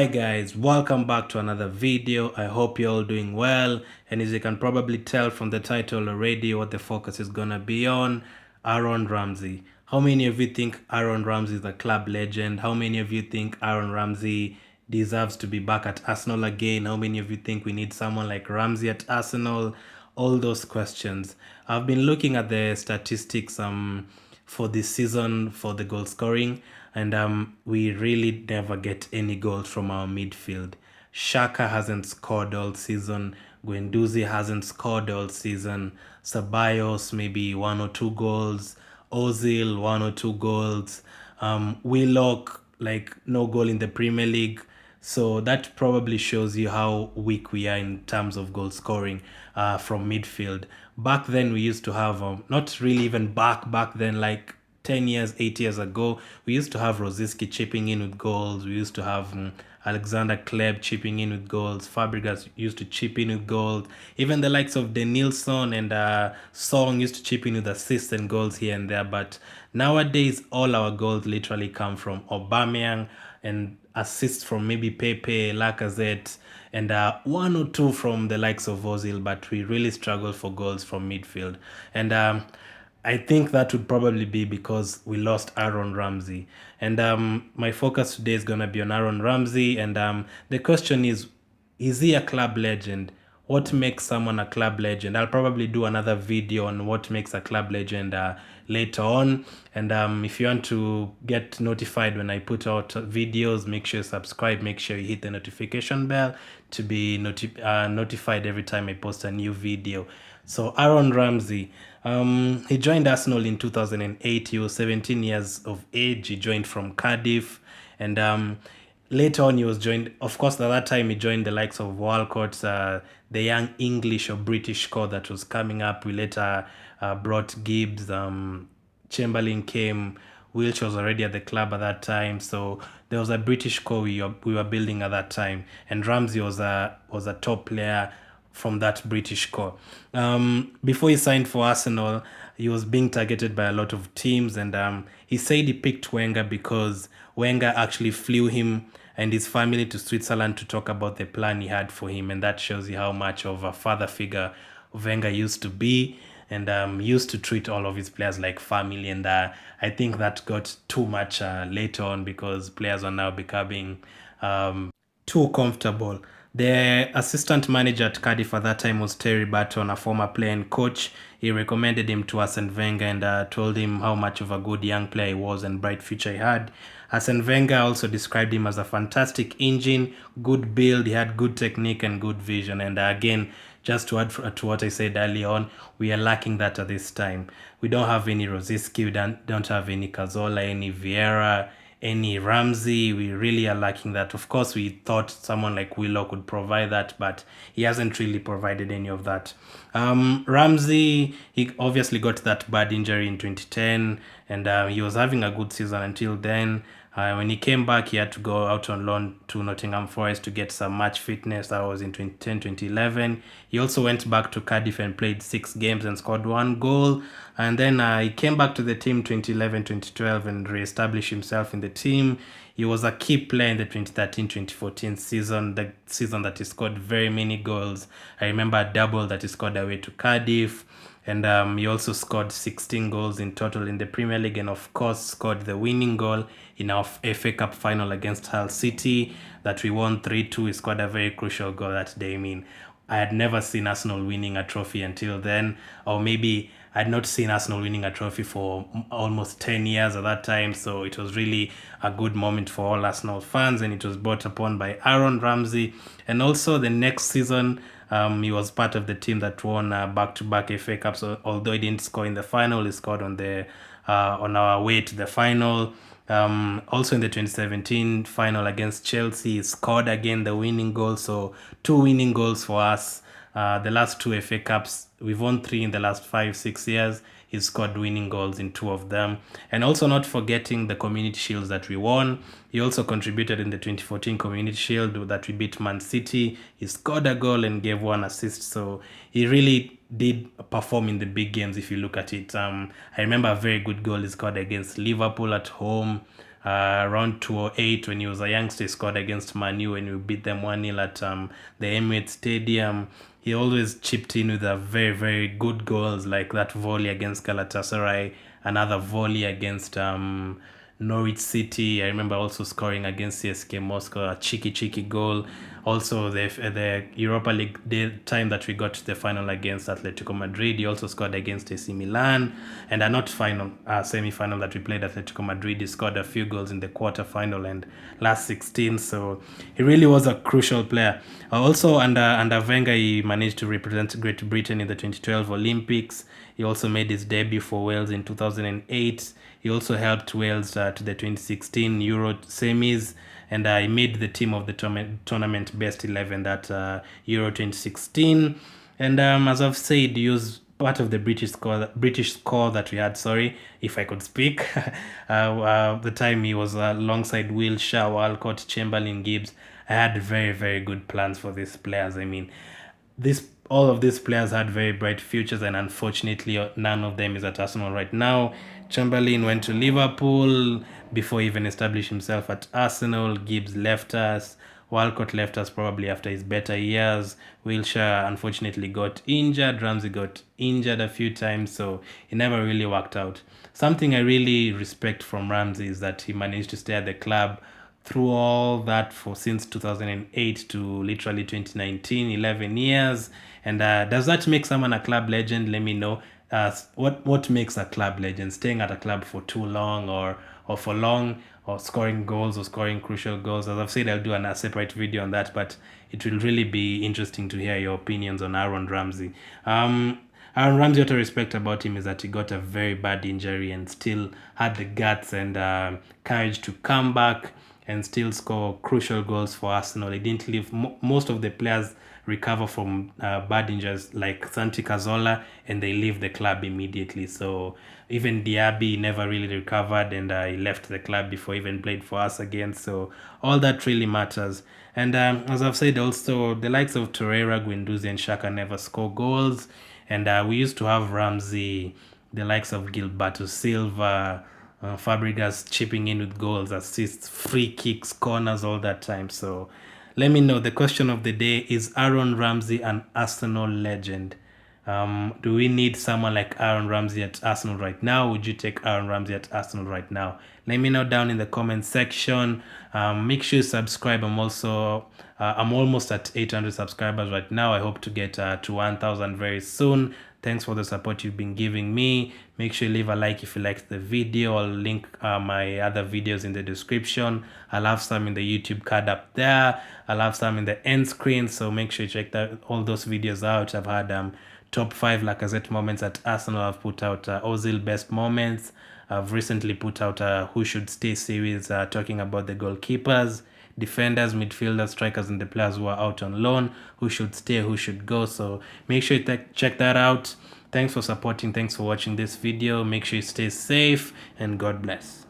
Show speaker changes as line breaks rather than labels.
Hi guys, welcome back to another video. I hope you're all doing well, and as you can probably tell from the title already, what the focus is gonna be on, Aaron Ramsey. How many of you think Aaron Ramsey is a club legend? How many of you think Aaron Ramsey deserves to be back at Arsenal again? How many of you think we need someone like Ramsey at Arsenal? All those questions. I've been looking at the statistics for this season for the goal scoring, and we really never get any goals from our midfield. Shaka hasn't scored all season. Guendouzi hasn't scored all season. Ceballos maybe 1 or 2 goals. Ozil 1 or 2 goals. Willock like no goal in the Premier League. So that probably shows you how weak we are in terms of goal scoring from midfield. Back then, we used to have, not really even back then, like 10 years, 8 years ago, we used to have Rosicky chipping in with goals. We used to have Alexander Kleb chipping in with goals. Fabregas used to chip in with goals. Even the likes of Denilson and Song used to chip in with assists and goals here and there. But nowadays, all our goals literally come from Aubameyang and assists from maybe Pepe, Lacazette, and 1 or 2 from the likes of Ozil, but we really struggle for goals from midfield. And I think that would probably be because we lost Aaron Ramsey. And my focus today is going to be on Aaron Ramsey. And the question is he a club legend? What makes someone a club legend? I'll probably do another video on what makes a club legend later on. And if you want to get notified when I put out videos, make sure you subscribe, make sure you hit the notification bell to be notified every time I post a new video. So Aaron Ramsey, he joined Arsenal in 2008. He was 17 years of age. He joined from Cardiff, and later on, he was joined, of course, at that time, he joined the likes of Walcott, the young English or British core that was coming up. We later brought Gibbs, Chamberlain came, Wilsh was already at the club at that time. So there was a British core we were building at that time. And Ramsey was a top player from that British core. Before he signed for Arsenal, he was being targeted by a lot of teams, and he said he picked Wenger because Wenger actually flew him and his family to Switzerland to talk about the plan he had for him, and that shows you how much of a father figure Wenger used to be, and used to treat all of his players like family. And I think that got too much later on because players are now becoming too comfortable. The assistant manager at Cardiff at that time was Terry Barton, a former player and coach. He recommended him to Arsene Wenger and told him how much of a good young player he was and bright future he had. Arsene Wenger also described him as a fantastic engine, good build, he had good technique and good vision. And again, just to add to what I said earlier on, we are lacking that at this time. We don't have any Rosicky, we don't have any Cazorla, any Vieira, any Ramsey. We really are lacking that. Of course, we thought someone like Willock could provide that, but he hasn't really provided any of that. Ramsey, he obviously got that bad injury in 2010, and he was having a good season until then. When he came back, he had to go out on loan to Nottingham Forest to get some match fitness. That was in 2010, 2011. He also went back to Cardiff and played 6 games and scored 1 goal. And then he came back to the team 2011, 2012 and re-established himself in the team. He was a key player in the 2013-2014 season, the season that he scored very many goals. I remember a double that he scored away to Cardiff. And he also scored 16 goals in total in the Premier League, and of course scored the winning goal in our FA Cup final against Hull City that we won 3-2. He scored a very crucial goal that day. I mean, I had never seen Arsenal winning a trophy until then, or maybe I had not seen Arsenal winning a trophy for almost 10 years at that time. So it was really a good moment for all Arsenal fans, and it was brought upon by Aaron Ramsey. And also the next season, he was part of the team that won back-to-back FA Cups. So although he didn't score in the final, he scored on our way to the final. Also in the 2017 final against Chelsea, he scored again the winning goal. So 2 winning goals for us. The last 2 FA Cups, we've won 3 in the last 5-6 years. He scored winning goals in 2 of them. And also not forgetting the Community Shields that we won. He also contributed in the 2014 Community Shield that we beat Man City. He scored a goal and gave 1 assist. So he really did perform in the big games if you look at it. I remember a very good goal he scored against Liverpool at home. around 2008 when he was a youngster. He scored against Man U when we beat them 1-0 at the Emirates Stadium. He always chipped in with a very, very good goals, like that volley against Galatasaray, another volley against Norwich City. I remember also scoring against CSK Moscow, a cheeky goal. Also, the Europa League time that we got to the final against Atletico Madrid, he also scored against AC Milan. And not final, semi-final that we played Atletico Madrid, he scored a few goals in the quarter-final and last 16. So he really was a crucial player. Also, under Wenger, he managed to represent Great Britain in the 2012 Olympics. He also made his debut for Wales in 2008. He also helped Wales to the 2016 Euro semis, and he made the team of the tournament best 11 that Euro 2016. And as I've said, he was part of the British score that we had. Sorry, if I could speak. The time he was alongside Wilshere, Walcott, Chamberlain, Gibbs. I had very, very good plans for these players. I mean, all of these players had very bright futures, and unfortunately none of them is at Arsenal right now. Chamberlain went to Liverpool before he even established himself at Arsenal. Gibbs left us. Walcott left us probably after his better years. Wilshere unfortunately got injured. Ramsey got injured a few times, so it never really worked out. Something I really respect from Ramsey is that he managed to stay at the club through all that for since 2008 to literally 2019, 11 years. And does that make someone a club legend? Let me know. What makes a club legend? Staying at a club for too long or for long, or scoring goals or scoring crucial goals? As I've said, I'll do a separate video on that, but it will really be interesting to hear your opinions on Aaron Ramsey. Aaron Ramsey, what I respect about him is that he got a very bad injury and still had the guts and courage to come back and still score crucial goals for Arsenal. He didn't leave. Most of the players recover from bad injuries like Santi Cazorla, and they leave the club immediately. So even Diaby never really recovered, and he left the club before he even played for us again. So all that really matters. And as I've said, also the likes of Torreira, Guendouzi, and Xhaka never score goals. And we used to have Ramsey, the likes of Gilberto Silva, Fabregas chipping in with goals, assists, free kicks, corners, all that time. So let me know. The question of the day is Aaron Ramsey an Arsenal legend? Do we need someone like Aaron Ramsey at Arsenal right now? Would you take Aaron Ramsey at Arsenal right now? Let me know down in the comment section. Make sure you subscribe. I'm almost at 800 subscribers right now. I hope to get to 1,000 very soon. Thanks for the support you've been giving me. Make sure you leave a like if you liked the video. I'll link my other videos in the description. I'll have some in the YouTube card up there. I'll have some in the end screen. So make sure you check all those videos out. I've had top 5 Lacazette moments at Arsenal. I've put out Ozil best moments. I've recently put out a Who Should Stay series talking about the goalkeepers, defenders, midfielders, strikers, and the players who are out on loan, who should stay, who should go. So make sure you check that out. Thanks for supporting. Thanks for watching this video. Make sure you stay safe, and God bless.